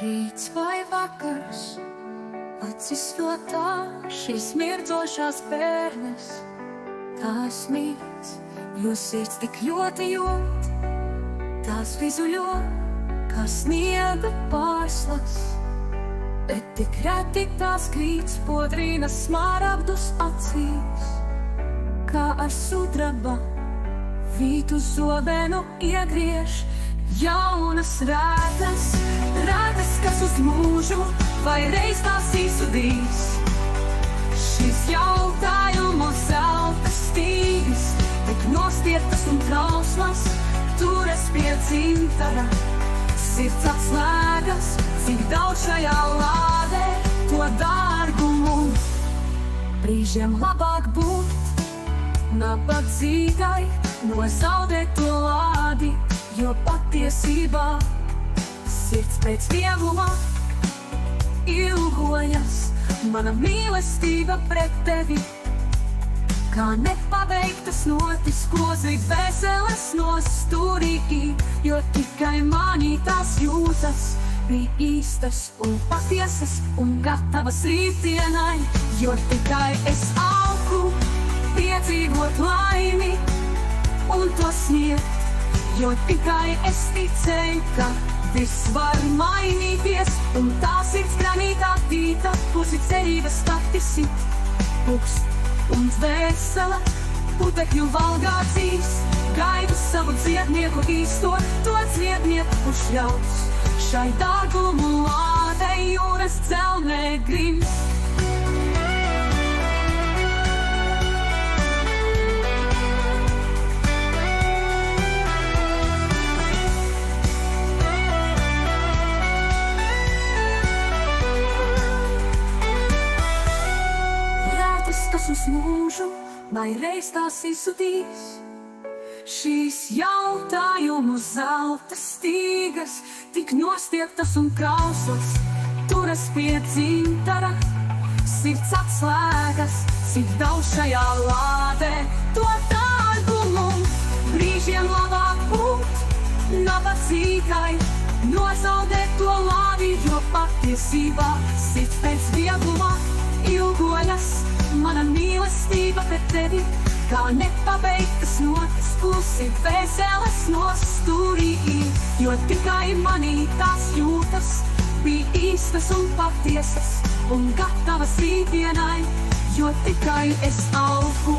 Rīts vai vakars, acis lotā šīs mirdzošās bērnes. Tās mīts, jo sirds tik ļoti jūt, tās vizuļo, kā sniega pārslas. Bet tik reti tās krīt spodrīnas smaragdus acīs, kā ar sudraba vītu zobenu iegriež. Jaunas rētas, kas uz mūžu vai reiz tās izsudīs. Šis jautājumu zelta stīgas, tik nostieptas un trausmas, turas pie dzintara. Sirds atslēgas, cik daudz šajā lādē, to dārgumu. Brīžiem labāk būt nabadzīgai, nozaudēt to lādi, jo patiesībā sirds pēc viegluma ilgojas. Mana mīlestība pret tevi, kā nepabeigtas notis, kozīt veseles nostūrī, jo tikai manī tās jūtas bija īstas un patiesas un gatavas rītdienai, jo tikai es augu piedzīvot laimi un to sniegt. Jo tikai es ticēju, ka viss var mainīties, un tā sirds granītā tīta, pusi cerības stati pukst un dvēsele putekļu valgā dzīs. Gaidu savu dziednieku īsto, to dziednieku, kurš ļaus šai dārgumu lādē jūras dzelnē grims. Kas uz mūžu, vai reiz tās izsudīs. Šīs jautājumu zelta stīgas, tik nostieptas un trauslas, turas pie dzintara. Sirds atslēgas, cik daudz šajā lādē, to dārgumu. Brīžiem labāk būt nabadzīgai, nozaudēt to lādi, jo patiesībā sirds pēc viegluma ilgojas. Mana mīlestība pret tevi, kā nepabeigtas notis, klusi veseles nostūrī, jo tikai manī tās jūtas bija īstas un patiesas un gatavas rītdienai, jo tikai es augu